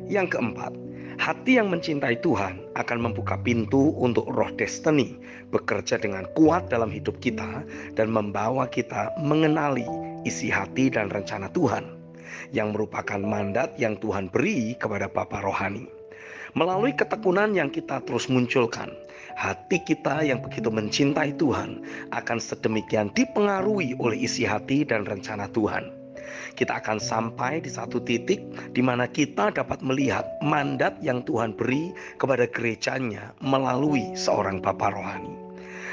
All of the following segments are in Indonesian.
Yang keempat, hati yang mencintai Tuhan akan membuka pintu untuk roh destiny bekerja dengan kuat dalam hidup kita dan membawa kita mengenali isi hati dan rencana Tuhan yang merupakan mandat yang Tuhan beri kepada Bapa rohani. Melalui ketekunan yang kita terus munculkan, hati kita yang begitu mencintai Tuhan akan sedemikian dipengaruhi oleh isi hati dan rencana Tuhan. Kita akan sampai di satu titik di mana kita dapat melihat mandat yang Tuhan beri kepada gerejanya melalui seorang Bapa rohani.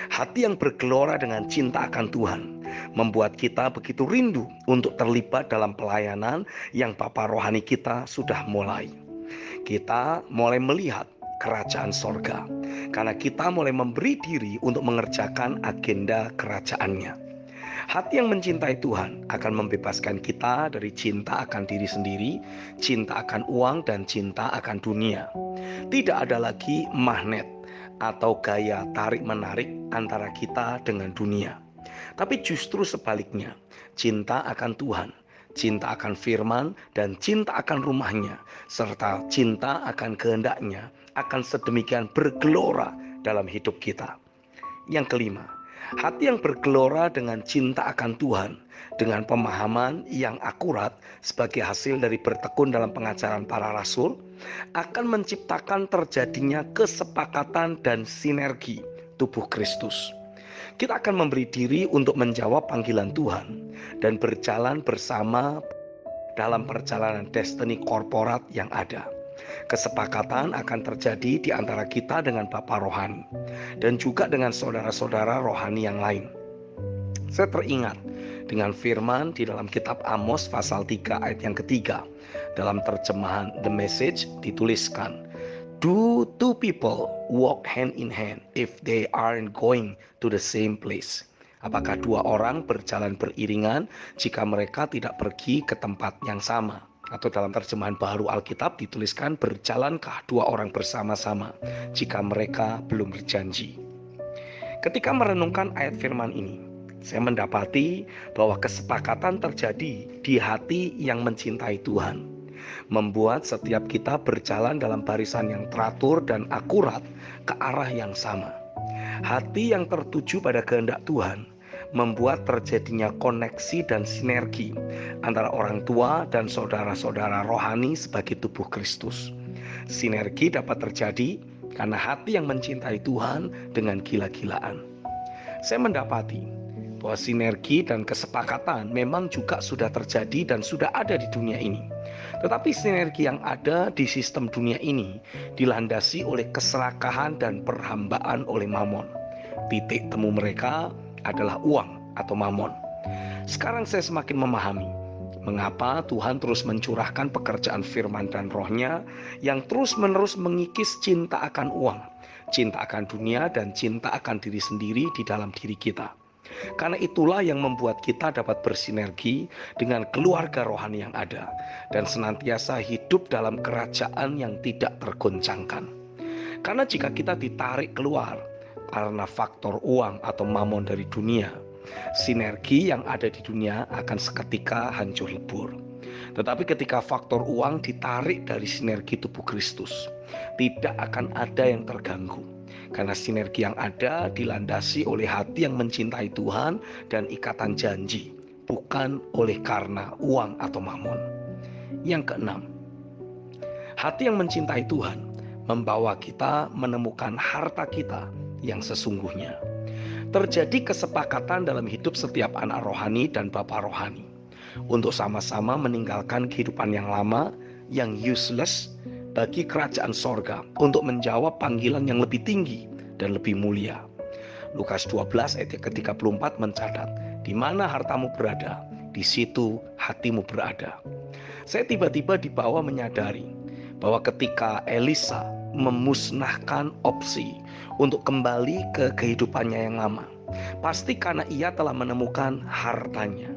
Hati yang bergelora dengan cinta akan Tuhan membuat kita begitu rindu untuk terlibat dalam pelayanan yang Bapa rohani kita sudah mulai. Kita mulai melihat kerajaan sorga karena kita mulai memberi diri untuk mengerjakan agenda kerajaannya. Hati yang mencintai Tuhan akan membebaskan kita dari cinta akan diri sendiri, cinta akan uang, dan cinta akan dunia. Tidak ada lagi magnet atau gaya tarik-menarik antara kita dengan dunia. Tapi justru sebaliknya, cinta akan Tuhan, cinta akan firman, dan cinta akan rumahnya, serta cinta akan kehendaknya akan sedemikian bergelora dalam hidup kita. Yang kelima, hati yang bergelora dengan cinta akan Tuhan, dengan pemahaman yang akurat sebagai hasil dari bertekun dalam pengajaran para rasul, akan menciptakan terjadinya kesepakatan dan sinergi tubuh Kristus. Kita akan memberi diri untuk menjawab panggilan Tuhan dan berjalan bersama dalam perjalanan destiny korporat yang ada. Kesepakatan akan terjadi di antara kita dengan Bapa rohani dan juga dengan saudara-saudara rohani yang lain. Saya teringat dengan firman di dalam kitab Amos pasal 3 ayat yang ketiga. Dalam terjemahan The Message dituliskan, "Do two people walk hand in hand if they aren't going to the same place?" Apakah dua orang berjalan beriringan jika mereka tidak pergi ke tempat yang sama? Atau dalam terjemahan baru Alkitab dituliskan, "Berjalankah dua orang bersama-sama jika mereka belum berjanji?" Ketika merenungkan ayat firman ini, saya mendapati bahwa kesepakatan terjadi di hati yang mencintai Tuhan, membuat setiap kita berjalan dalam barisan yang teratur dan akurat ke arah yang sama. Hati yang tertuju pada kehendak Tuhan membuat terjadinya koneksi dan sinergi antara orang tua dan saudara-saudara rohani sebagai tubuh Kristus. Sinergi dapat terjadi karena hati yang mencintai Tuhan dengan gila-gilaan. Saya mendapati bahwa sinergi dan kesepakatan memang juga sudah terjadi dan sudah ada di dunia ini. Tetapi sinergi yang ada di sistem dunia ini dilandasi oleh keserakahan dan perhambaan oleh mamon. Titik temu mereka adalah uang atau mamon. Sekarang saya semakin memahami mengapa Tuhan terus mencurahkan pekerjaan firman dan rohnya yang terus-menerus mengikis cinta akan uang, cinta akan dunia, dan cinta akan diri sendiri di dalam diri kita. Karena itulah yang membuat kita dapat bersinergi dengan keluarga rohani yang ada dan senantiasa hidup dalam kerajaan yang tidak tergoncangkan. Karena jika kita ditarik keluar karena faktor uang atau mamon dari dunia, sinergi yang ada di dunia akan seketika hancur lebur. Tetapi ketika faktor uang ditarik dari sinergi tubuh Kristus, tidak akan ada yang terganggu. Karena sinergi yang ada dilandasi oleh hati yang mencintai Tuhan dan ikatan janji, bukan oleh karena uang atau mamon. Yang keenam, hati yang mencintai Tuhan membawa kita menemukan harta kita yang sesungguhnya. Terjadi kesepakatan dalam hidup setiap anak rohani dan bapa rohani untuk sama-sama meninggalkan kehidupan yang lama, yang useless bagi kerajaan sorga, untuk menjawab panggilan yang lebih tinggi dan lebih mulia. Lukas 12 ayat ke-34 mencatat, "Di mana hartamu berada, di situ hatimu berada." Saya tiba-tiba dibawa menyadari bahwa ketika Elisa memusnahkan opsi untuk kembali ke kehidupannya yang lama, pasti karena ia telah menemukan hartanya.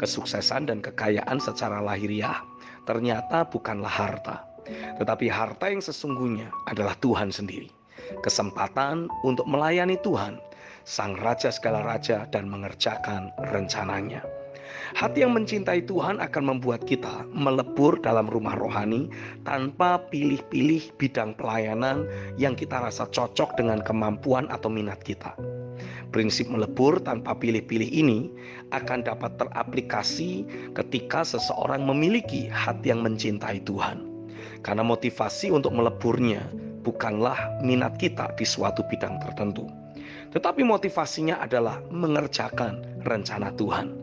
Kesuksesan dan kekayaan secara lahiriah ternyata bukanlah harta, tetapi harta yang sesungguhnya adalah Tuhan sendiri. Kesempatan untuk melayani Tuhan, Sang Raja segala raja, dan mengerjakan rencananya. Hati yang mencintai Tuhan akan membuat kita melebur dalam rumah rohani tanpa pilih-pilih bidang pelayanan yang kita rasa cocok dengan kemampuan atau minat kita. Prinsip melebur tanpa pilih-pilih ini akan dapat teraplikasi ketika seseorang memiliki hati yang mencintai Tuhan. Karena motivasi untuk meleburnya bukanlah minat kita di suatu bidang tertentu, tetapi motivasinya adalah mengerjakan rencana Tuhan.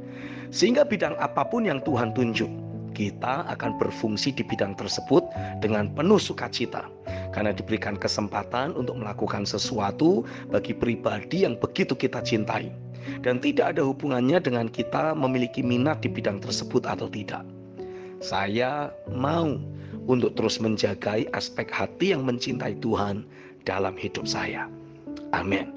Sehingga bidang apapun yang Tuhan tunjuk, kita akan berfungsi di bidang tersebut dengan penuh sukacita. Karena diberikan kesempatan untuk melakukan sesuatu bagi pribadi yang begitu kita cintai. Dan tidak ada hubungannya dengan kita memiliki minat di bidang tersebut atau tidak. Saya mau untuk terus menjaga aspek hati yang mencintai Tuhan dalam hidup saya. Amin.